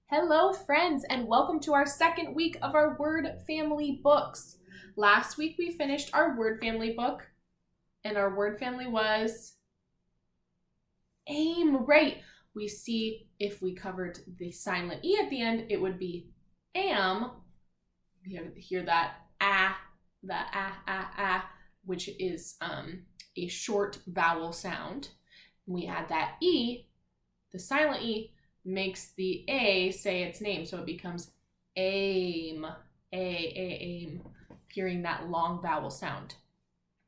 Hello, friends, and welcome to our second week of our word family books. Last week we finished our word family book, and our word family was aim. Right. We see if we covered the silent E at the end, it would be am. You hear that which is a short vowel sound. We add that E, the silent E, makes the A say its name, so it becomes aim, aim, hearing that long vowel sound.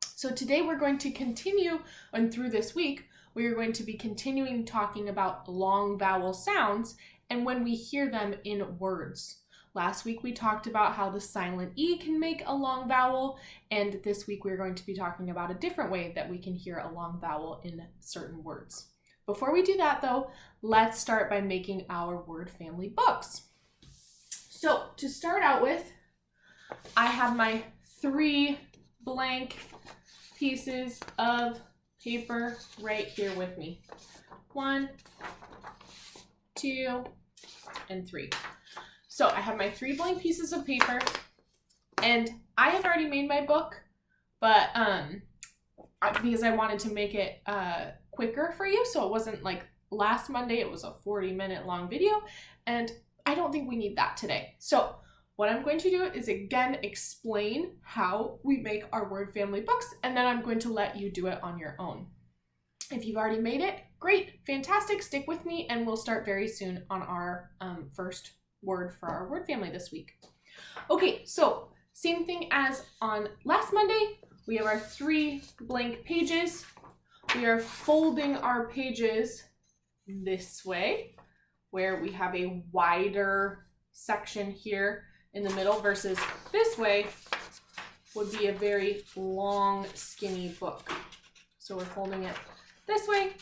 So today we're going to continue, and through this week, we are going to be continuing talking about long vowel sounds and when we hear them in words. Last week we talked about how the silent E can make a long vowel, and this week we're going to be talking about a different way that we can hear a long vowel in certain words. Before we do that though, let's start by making our word family books. So to start out with, I have my 3 blank pieces of paper right here with me. 1, 2, and 3. So I have my 3 blank pieces of paper, and I have already made my book, but because I wanted to make it quicker for you, so it wasn't like last Monday, it was a 40-minute long video, and I don't think we need that today. So what I'm going to do is again explain how we make our word family books, and then I'm going to let you do it on your own. If you've already made it, great, fantastic, stick with me, and we'll start very soon on our first word for our word family this week. Okay, so same thing as on last Monday, we have our 3 blank pages. We are folding our pages this way, where we have a wider section here in the middle versus this way would be a very long, skinny book. So we're folding it this way,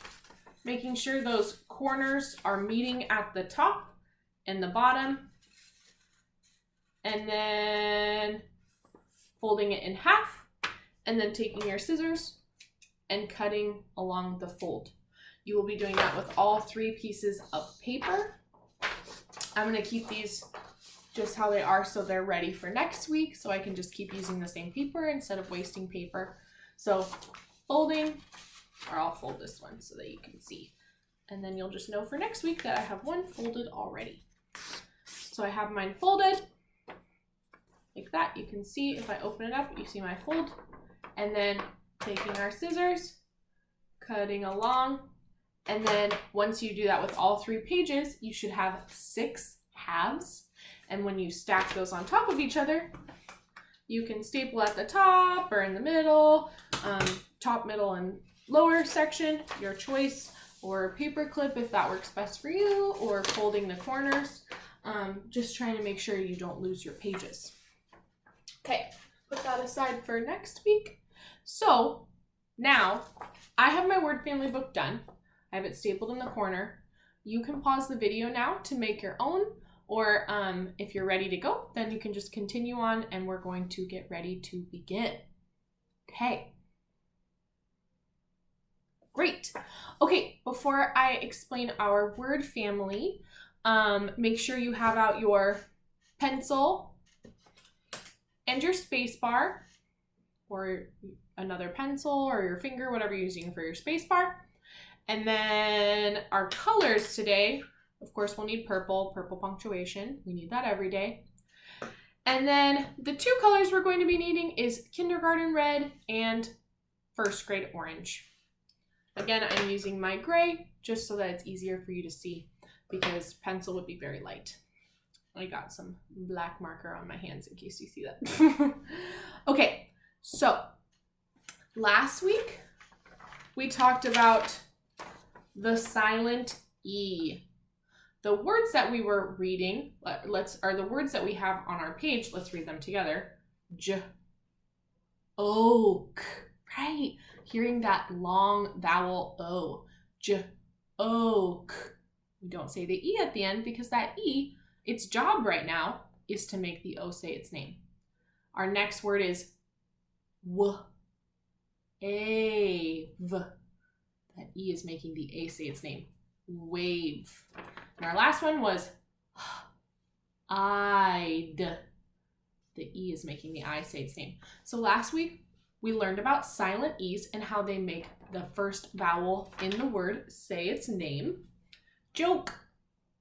making sure those corners are meeting at the top and the bottom, and then folding it in half, and then taking your scissors and cutting along the fold. You will be doing that with all 3 pieces of paper. I'm going to keep these just how they are so they're ready for next week, so I can just keep using the same paper instead of wasting paper. So folding, or I'll fold this one so that you can see. And then you'll just know for next week that I have one folded already. So I have mine folded like that. You can see if I open it up, you see my fold. And then taking our scissors, cutting along. And then once you do that with all 3 pages, you should have 6 halves. And when you stack those on top of each other, you can staple at the top or in the middle, top, middle, and lower section, your choice, or paper clip if that works best for you, or folding the corners. Just trying to make sure you don't lose your pages. Okay, put that aside for next week. So now I have my word family book done. I have it stapled in the corner. You can pause the video now to make your own, or if you're ready to go, then you can just continue on and we're going to get ready to begin. Okay. Great. Okay, before I explain our word family, make sure you have out your pencil and your space bar, or another pencil or your finger, whatever you're using for your space bar. And then our colors today, of course, we'll need purple punctuation. We need that every day. And then the 2 colors we're going to be needing is kindergarten red and first grade orange. Again, I'm using my gray just so that it's easier for you to see, because pencil would be very light. I got some black marker on my hands in case you see that. Okay, so last week we talked about the silent E. The words that we were reading are the words that we have on our page. Let's read them together. Oak, right? Hearing that long vowel O. Oak. We don't say the E at the end because that E, its job right now is to make the O say its name. Our next word is wave. That E is making the A say its name. Wave. And our last one was I'd. The E is making the I say its name. So last week, we learned about silent E's and how they make the first vowel in the word say its name. Joke,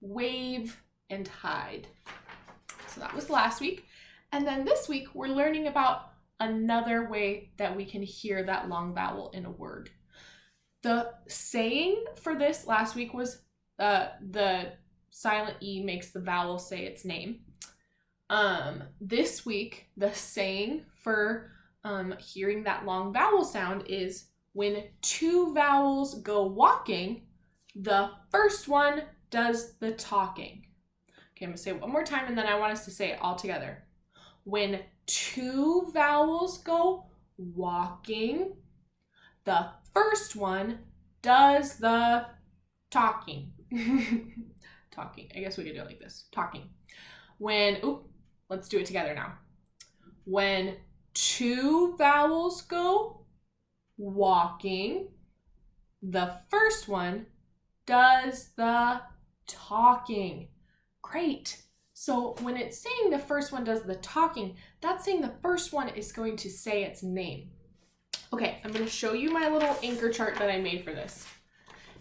wave, and hide. So that was last week. And then this week, we're learning about another way that we can hear that long vowel in a word. The saying for this last week was the silent E makes the vowel say its name. This week, the saying for hearing that long vowel sound is when two vowels go walking, the first one does the talking. Okay, I'm gonna say it one more time and then I want us to say it all together. When two vowels go walking, the first one does the talking. Talking. I guess we could do it like this. Talking. Let's do it together now. When two vowels go walking, the first one does the talking. Great. So when it's saying the first one does the talking, that's saying the first one is going to say its name. Okay, I'm going to show you my little anchor chart that I made for this.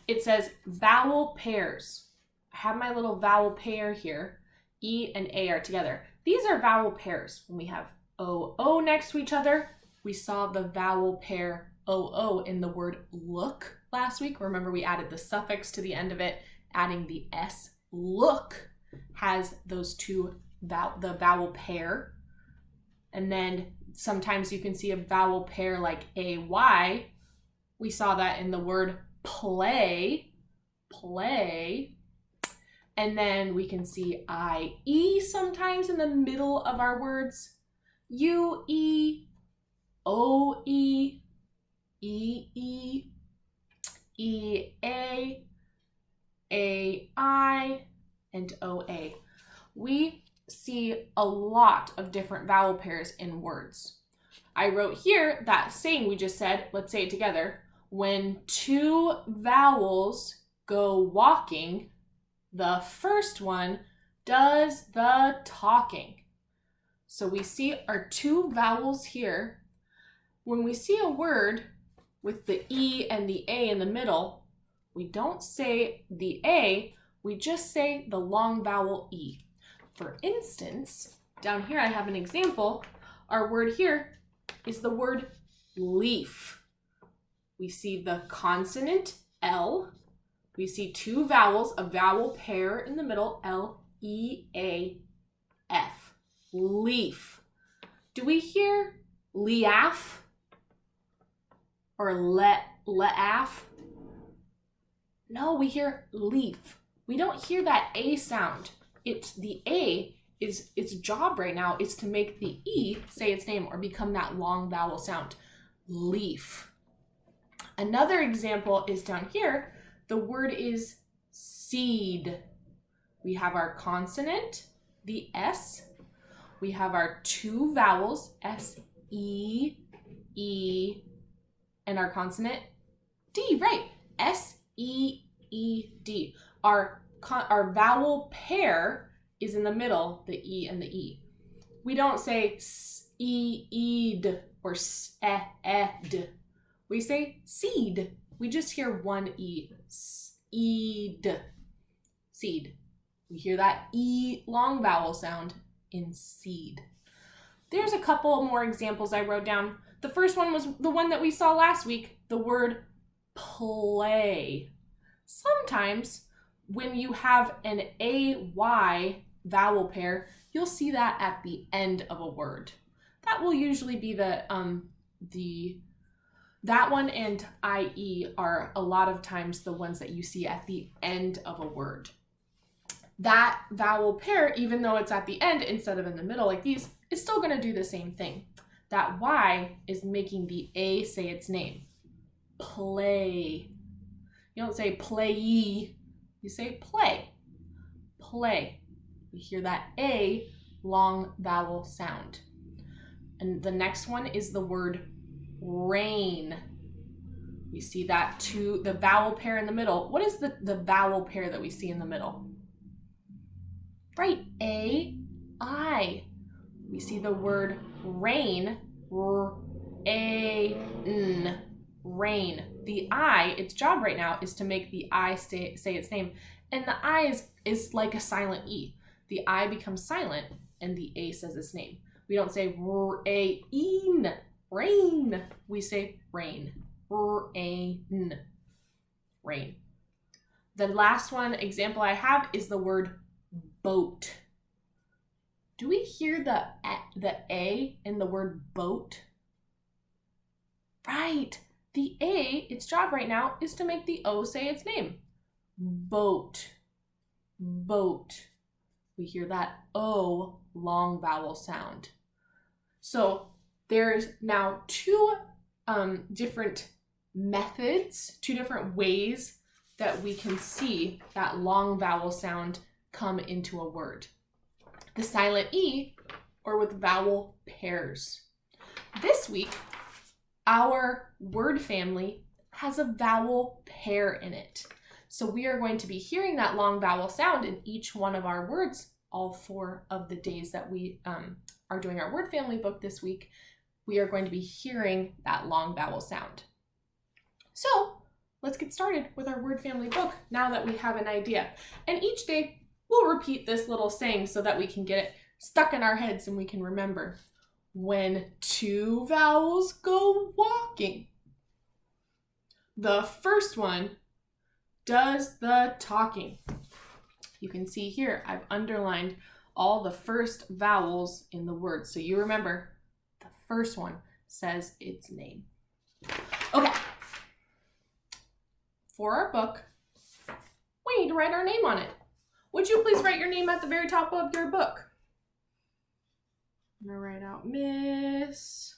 It says vowel pairs. I have my little vowel pair here. E and A are together. These are vowel pairs. When we have O next to each other, we saw the vowel pair OO in the word look last week. Remember, we added the suffix to the end of it, adding the S. Look has those two, the vowel pair. And then sometimes you can see a vowel pair like AY. We saw that in the word play. And then we can see IE sometimes in the middle of our words. UE, OE, EE, EA, AI, and OA. We see a lot of different vowel pairs in words. I wrote here that saying we just said, let's say it together. When two vowels go walking, the first one does the talking. So we see our two vowels here. When we see a word with the E and the A in the middle, we don't say the A, we just say the long vowel E. For instance, down here I have an example. Our word here is the word leaf. We see the consonant L. We see two vowels, a vowel pair in the middle, L-E-A-F, leaf. Do we hear leaf or leaf? No, we hear leaf. We don't hear that A sound. It's the A is its job right now is to make the E say its name or become that long vowel sound, leaf. Another example is down here. The word is seed. We have our consonant, the S. We have our two vowels, S, E, E, and our consonant, D, right? S, E, E, D. Our vowel pair is in the middle, the E and the E. We don't say s-e-ed or s-e-ed. We say seed. We just hear one E, seed, seed. We hear that E long vowel sound in seed. There's a couple more examples I wrote down. The first one was the one that we saw last week, the word play. Sometimes when you have an AY vowel pair, you'll see that at the end of a word. That will usually be that one and IE are a lot of times the ones that you see at the end of a word. That vowel pair, even though it's at the end instead of in the middle like these, is still going to do the same thing. That Y is making the A say its name. Play. You don't say play-y, you say play. Play. You hear that A long vowel sound. And the next one is the word rain. We see that too, the vowel pair in the middle. What is the vowel pair that we see in the middle? Right, A-I. We see the word rain, R-A-N, rain. The I, its job right now is to make the I say its name. And the I is like a silent E. The I becomes silent and the A says its name. We don't say R-A-N, rain. We say rain, R-A-N, rain. The last one example I have is the word boat. Do we hear the A in the word boat? Right. The A, its job right now is to make the O say its name. Boat. Boat. We hear that O long vowel sound. So there's now two different methods, two different ways that we can see that long vowel sound come into a word. The silent E, or with vowel pairs. This week, our word family has a vowel pair in it. So we are going to be hearing that long vowel sound in each one of our words, all 4 of the days that we are doing our word family book this week. We are going to be hearing that long vowel sound. So let's get started with our word family book now that we have an idea. And each day, we'll repeat this little saying so that we can get it stuck in our heads and we can remember. When 2 vowels go walking, the first one does the talking. You can see here, I've underlined all the first vowels in the word. So you remember, the first one says its name. Okay. For our book, we need to write our name on it. Would you please write your name at the very top of your book? I'm going to write out Miss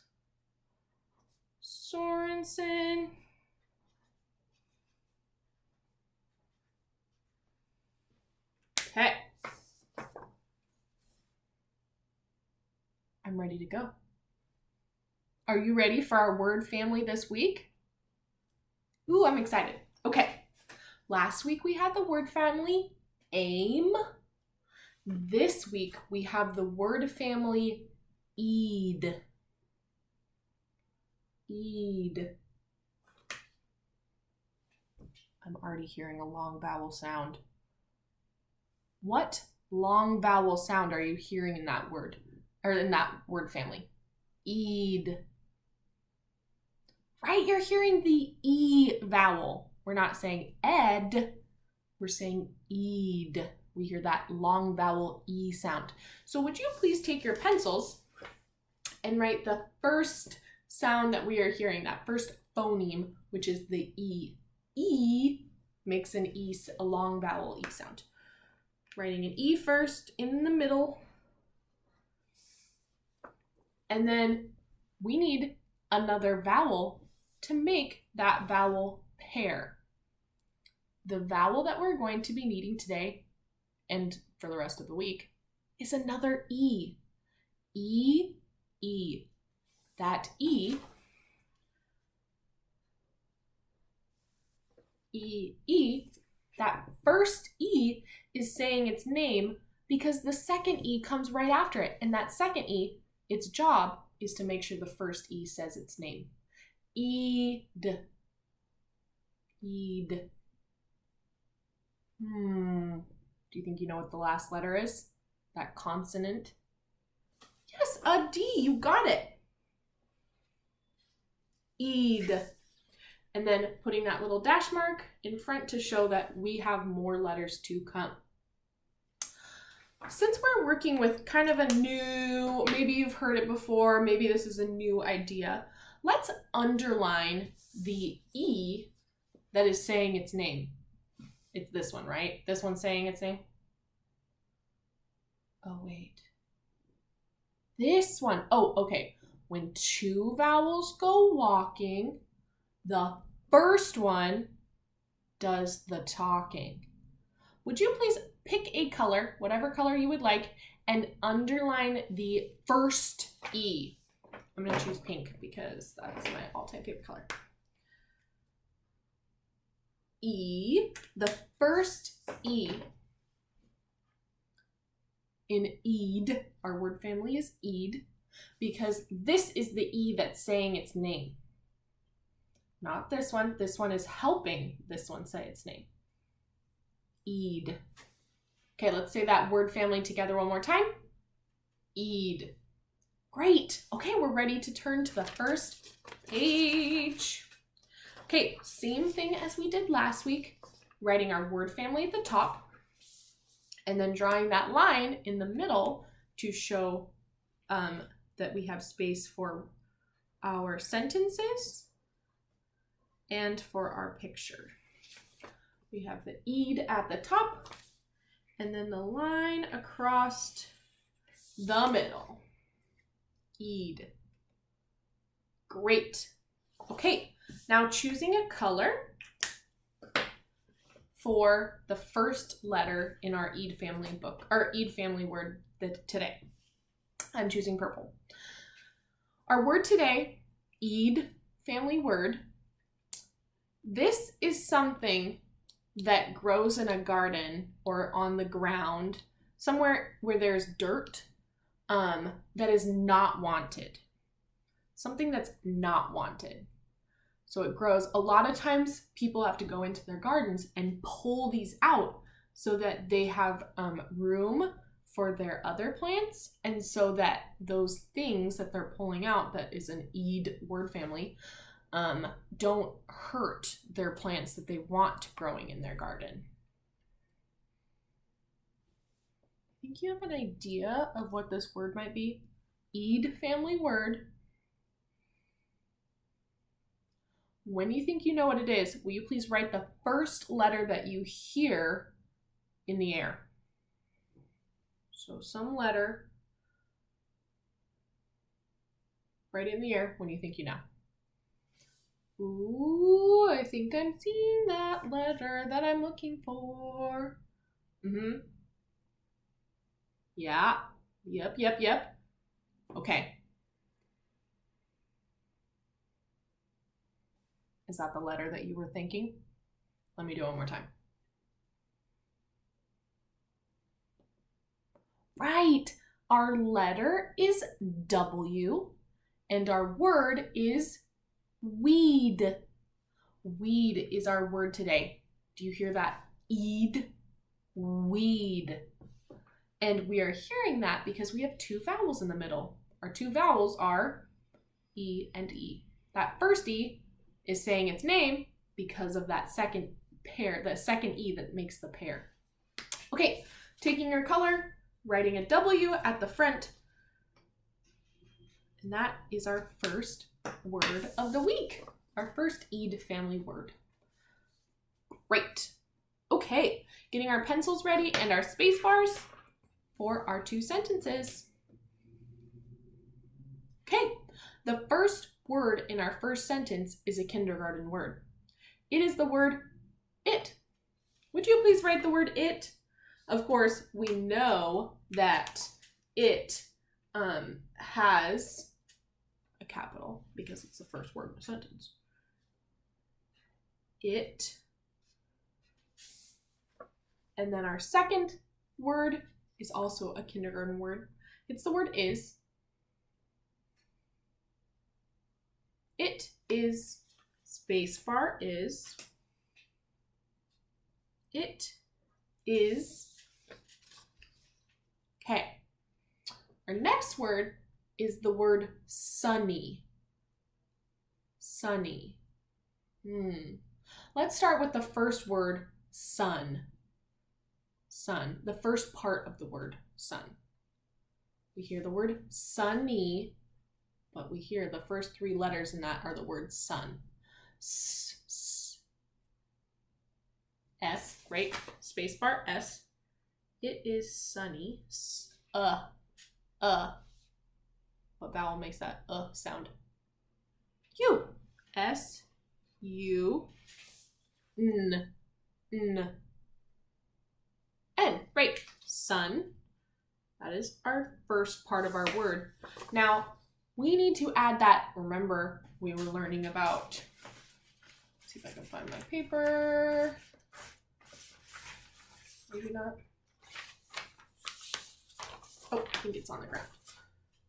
Sorensen. Okay. I'm ready to go. Are you ready for our word family this week? Ooh, I'm excited. Okay. Last week we had the word family aim. This week we have the word family eed. Eed. I'm already hearing a long vowel sound. What long vowel sound are you hearing in that word, or in that word family? Eed. Right, you're hearing the E vowel. We're not saying ed, we're saying eed. We hear that long vowel E sound. So would you please take your pencils and write the first sound that we are hearing, that first phoneme, which is the E. E makes an E, a long vowel E sound. Writing an E first in the middle. And then we need another vowel to make that vowel pair. The vowel that we're going to be needing today and for the rest of the week is another E. E, E. That E, E, E, that first E is saying its name because the second E comes right after it. And that second E, its job is to make sure the first E says its name. Eed. Eed. Do you think you know what the last letter is? That consonant? Yes, a D. You got it. Eed. And then putting that little dash mark in front to show that we have more letters to come. Since we're working with kind of a new, maybe you've heard it before, maybe this is a new idea, let's underline the E that is saying its name. It's this one, right? This one's saying its name. Oh, wait. This one. Oh, okay. When 2 vowels go walking, the first one does the talking. Would you please pick a color, whatever color you would like, and underline the first E? I'm going to choose pink because that's my all-time favorite color. E, the first E. in Eid. Our word family is Eid because this is the E that's saying its name. Not this one. This one is helping this one say its name. Eid. Okay, let's say that word family together one more time. Eid. Great. Okay, we're ready to turn to the first page. Okay, same thing as we did last week. Writing our word family at the top and then drawing that line in the middle to show that we have space for our sentences and for our picture. We have the Eid at the top and then the line across the middle. Eid. Great. Okay, now choosing a color for the first letter in our Eid family book, our Eid family word today. I'm choosing purple. Our word today, Eid family word, this is something that grows in a garden or on the ground, somewhere where there's dirt, that is not wanted. Something that's not wanted. So it grows. A lot of times people have to go into their gardens and pull these out so that they have room for their other plants, and so that those things that they're pulling out, that is an Eid word family, don't hurt their plants that they want growing in their garden. I think you have an idea of what this word might be. Eid family word. When you think you know what it is, will you please write the first letter that you hear in the air? So some letter right in the air when you think you know. Ooh, I think I'm seeing that letter that I'm looking for. Yeah. Yep. Okay. Is that the letter that you were thinking? Let me do it one more time. Right. Our letter is W and our word is weed. Weed is our word today. Do you hear that? Eid. Weed. And we are hearing that because we have two vowels in the middle. Our two vowels are E and E. That first E is saying its name because of that second pair, the second E that makes the pair. Okay, taking your color, writing a W at the front, and that is our first word of the week, our first Eid family word. Great. Okay, getting our pencils ready and our space bars for our two sentences. Okay, the first word in our first sentence is a kindergarten word. It is the word it. Would you please write the word it? Of course, we know that it has a capital because it's the first word in the sentence. It. And then our second word is also a kindergarten word. It's the word is. It is, spacebar is. It is. Okay. Our next word is the word sunny. Sunny. Let's start with the first word, sun. Sun, the first part of the word sun. We hear the word sunny, but we hear the first three letters in that are the word sun. S, right? Spacebar, S. It is sunny. What vowel makes that sound? U. S, U, N. N, right, sun. That is our first part of our word. Now, we need to add that, remember, we were learning about, let's see if I can find my paper. Maybe not. think it's on the ground.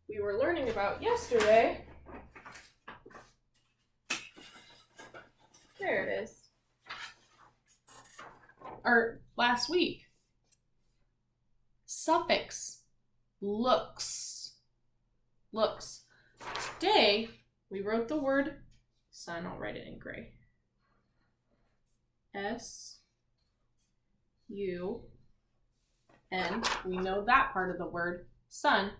We were learning about yesterday. There it is. Or last week. Suffix. Looks. Looks. Today, we wrote the word sun. I'll write it in gray. S-U-N. We know that part of the word, sun.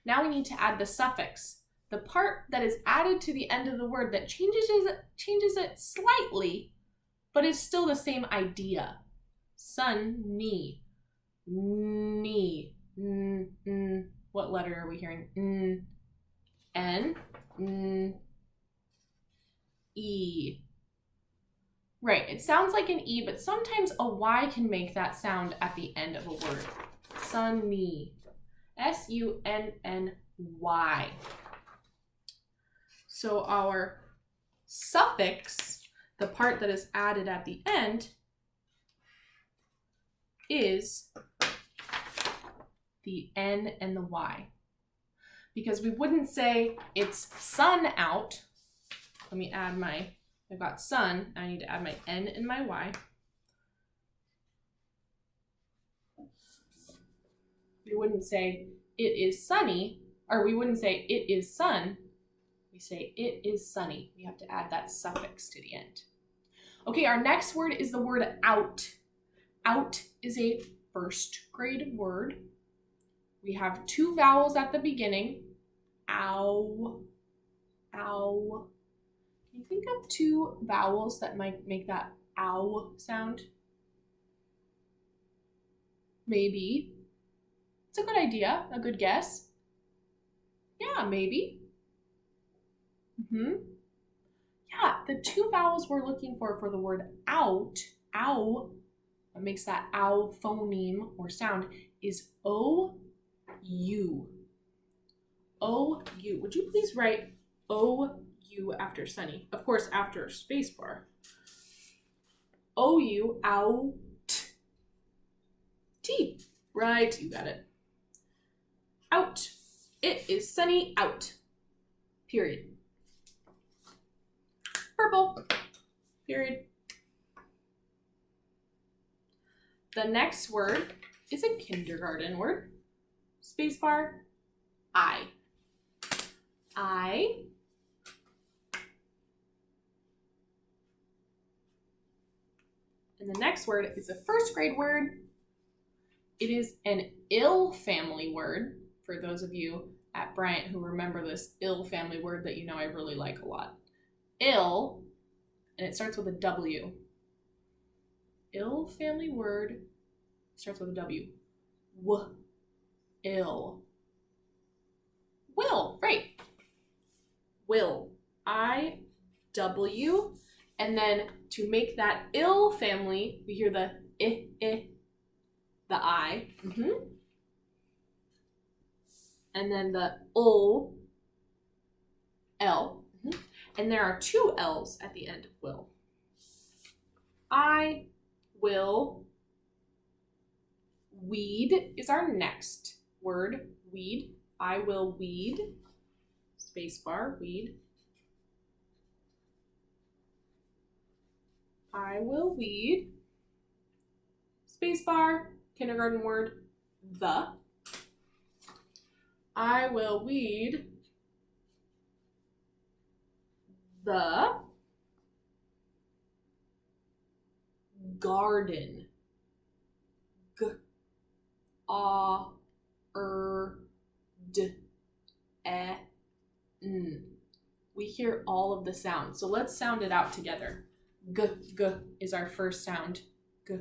Now we need to add the suffix. The part that is added to the end of the word that changes it slightly, but is still the same idea. Sunny. Knee. What letter are we hearing? N. E. Right, it sounds like an E, but sometimes a Y can make that sound at the end of a word. Sunny. S-U-N-N-Y. So our suffix, the part that is added at the end, is the N and the Y. Because we wouldn't say it's sun out. Let me add I've got sun, I need to add my N and my Y. We wouldn't say it is sunny, or we wouldn't say it is sun. We say it is sunny. We have to add that suffix to the end. Okay, our next word is the word out. Out is a first grade word. We have 2 vowels at the beginning. Ow, ow. Can you think of 2 vowels that might make that ow sound? Maybe. It's a good idea, a good guess. Yeah, maybe. Yeah, the 2 vowels we're looking for the word out, ow, what makes that ow phoneme or sound is O-U. O-U. Would you please write O-U after sunny? Of course, after spacebar. O-U, out. T. Right, you got it. Out. It is sunny out. Period. Purple. Period. The next word is a kindergarten word. Spacebar. I. I. And the next word is a first grade word. It is an ill family word. For those of you at Bryant who remember this ill family word that you know I really like a lot. Ill, and it starts with a W. Ill family word starts with a W. Ill. Will, right. Will. I-W. And then to make that ill family, we hear the the I. And then the O, L. And there are 2 L's at the end of will. I will weed is our next word. Weed. I will weed. Spacebar, weed. I will weed. Spacebar, kindergarten word, the. I will weed the garden. G-A-R-D-E-N. We hear all of the sounds. So let's sound it out together. G is our first sound. G.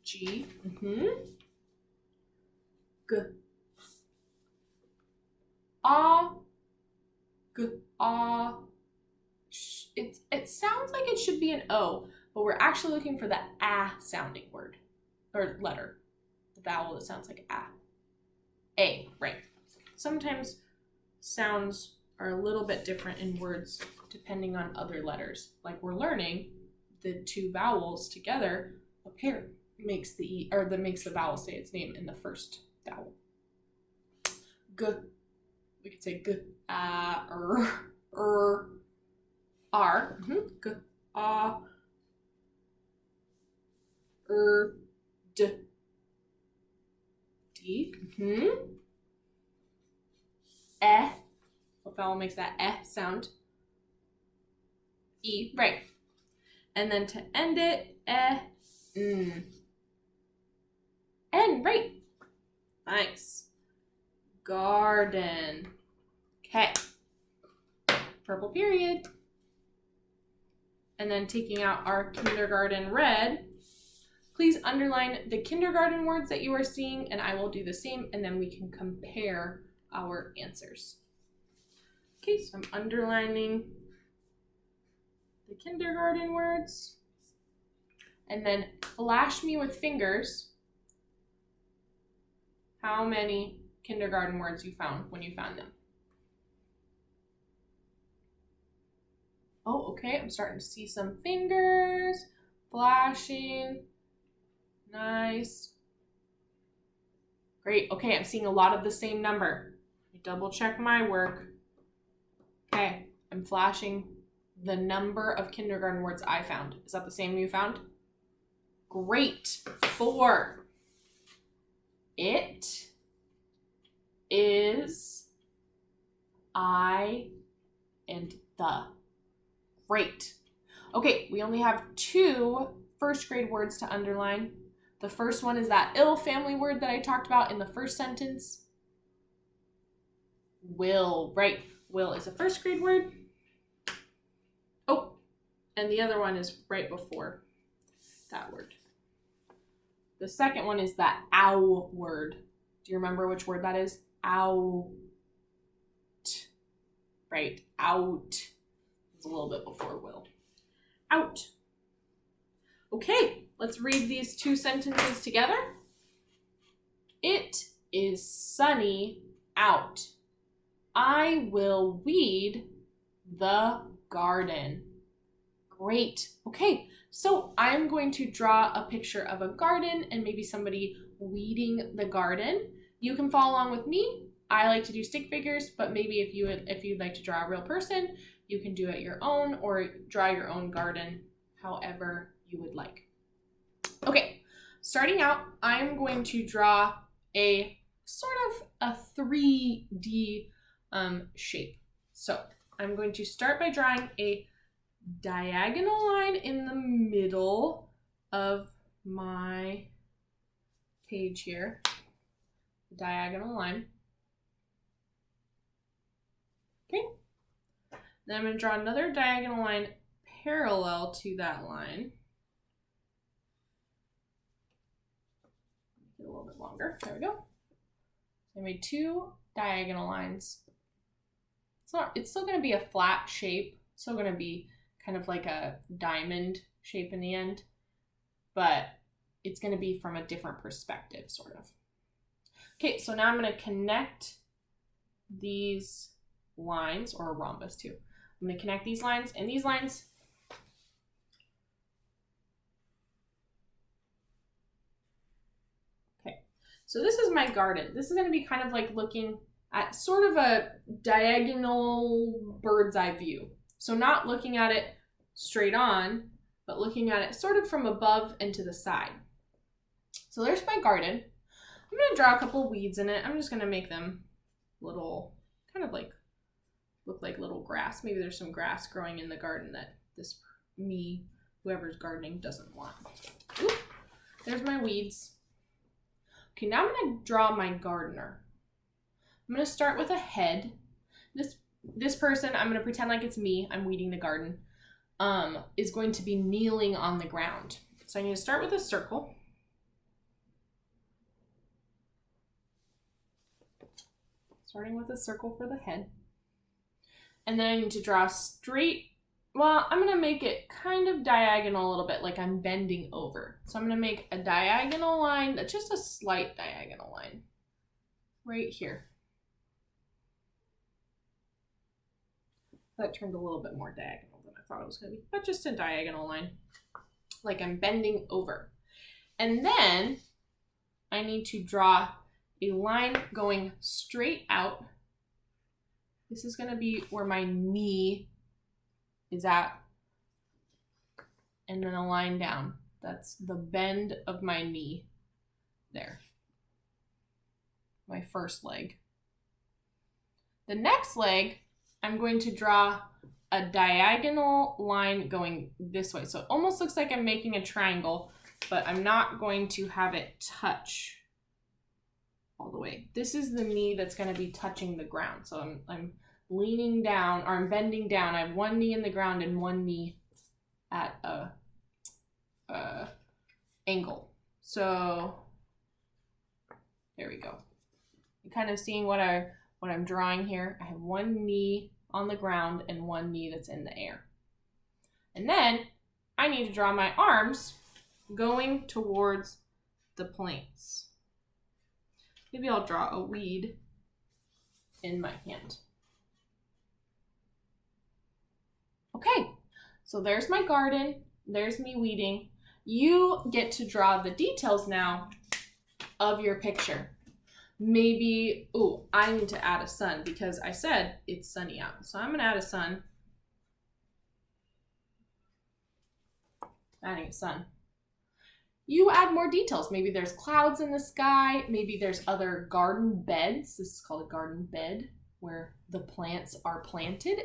G. G. Ah. G. Ah. It sounds like it should be an O, but we're actually looking for the ah sounding word or letter. The vowel that sounds like ah. A, right. Sometimes sounds are a little bit different in words depending on other letters. Like we're learning the 2 vowels together, a pair makes the E, or that makes the vowel say its name in the first vowel. G. We could say G, R. G, A, D. D. E. What vowel makes that sound? E. Right. And then to end it, N. Right. Nice. Garden. Okay. Purple period. And then taking out our kindergarten red, please underline the kindergarten words that you are seeing, and I will do the same, and then we can compare our answers. Okay, so I'm underlining the kindergarten words, and then flash me with fingers how many kindergarten words you found when you found them. Oh, okay, I'm starting to see some fingers flashing. Nice. Great, okay, I'm seeing a lot of the same number. Let me double check my work. Okay, I'm flashing the number of kindergarten words I found. Is that the same you found? Great. 4. It is, I, and the. Great. Okay, we only have 2 first grade words to underline. The first one is that ill family word that I talked about in the first sentence. Will, right. Will is a first grade word. Oh, and the other one is right before that word. The second one is that ow word. Do you remember which word that is? Out. Right, out. It's a little bit before will. Out. Okay, let's read these 2 sentences together. It is sunny out. I will weed the garden. Great. Okay, so I'm going to draw a picture of a garden and maybe somebody weeding the garden. You can follow along with me. I like to do stick figures, but maybe if you'd like to draw a real person, you can do it your own or draw your own garden however you would like. Okay, starting out, I'm going to draw a sort of a 3D shape. So I'm going to start by drawing a diagonal line in the middle of my page here. Diagonal line. Okay. Then I'm going to draw another diagonal line parallel to that line. Make it a little bit longer. There we go. So I made 2 diagonal lines. It's still going to be a flat shape. It's still going to be kind of like a diamond shape in the end, but it's going to be from a different perspective, sort of. Okay, so now I'm going to connect these lines, or a rhombus too. I'm going to connect these lines, and these lines okay, so this is my garden. This is going to be kind of like looking at sort of a diagonal bird's eye view. So not looking at it straight on, but looking at it sort of from above and to the side. So there's my garden. I'm going to draw a couple weeds in it. I'm just going to make them little, kind of like, look like little grass. Maybe there's some grass growing in the garden that whoever's gardening doesn't want. Oop, there's my weeds. Okay, now I'm going to draw my gardener. I'm going to start with a head. This person, I'm going to pretend like it's me, I'm weeding the garden, is going to be kneeling on the ground. So I need to start with a circle. Starting with a circle for the head. And then I need to draw straight, well, I'm going to make it kind of diagonal a little bit, like I'm bending over. So I'm going to make a diagonal line, that's just a slight diagonal line, right here. That turned a little bit more diagonal than I thought it was going to be, but just a diagonal line, like I'm bending over. And then I need to draw a line going straight out. This is going to be where my knee is at. And then a line down. That's the bend of my knee. There. My first leg. The next leg, I'm going to draw a diagonal line going this way. So it almost looks like I'm making a triangle, but I'm not going to have it touch all the way. This is the knee that's going to be touching the ground. So I'm leaning down, or I'm bending down. I have one knee in the ground and one knee at a angle. So there we go. You're kind of seeing what I'm drawing here. I have one knee on the ground and one knee that's in the air. And then I need to draw my arms going towards the plants. Maybe I'll draw a weed in my hand. Okay, so there's my garden. There's me weeding. You get to draw the details now of your picture. Maybe, oh, I need to add a sun because I said it's sunny out. So I'm gonna add a sun. Adding a sun. You add more details. Maybe there's clouds in the sky. Maybe there's other garden beds. This is called a garden bed where the plants are planted.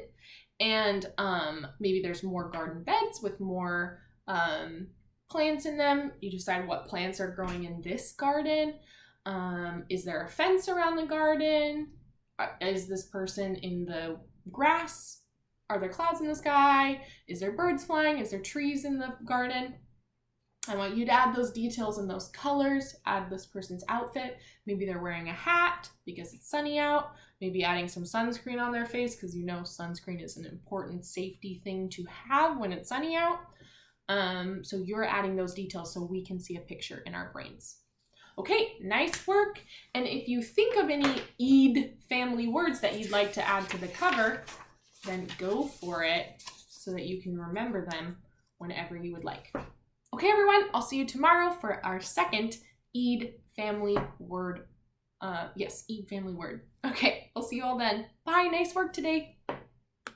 And maybe there's more garden beds with more plants in them. You decide what plants are growing in this garden. Is there a fence around the garden? Is this person in the grass? Are there clouds in the sky? Is there birds flying? Is there trees in the garden? I want you to add those details and those colors, add this person's outfit. Maybe they're wearing a hat because it's sunny out. Maybe adding some sunscreen on their face because you know sunscreen is an important safety thing to have when it's sunny out. So you're adding those details so we can see a picture in our brains. Okay, nice work. And if you think of any Eid family words that you'd like to add to the cover, then go for it so that you can remember them whenever you would like. Okay, everyone, I'll see you tomorrow for our second Eid family word. Eid family word. Okay, I'll see you all then. Bye, nice work today.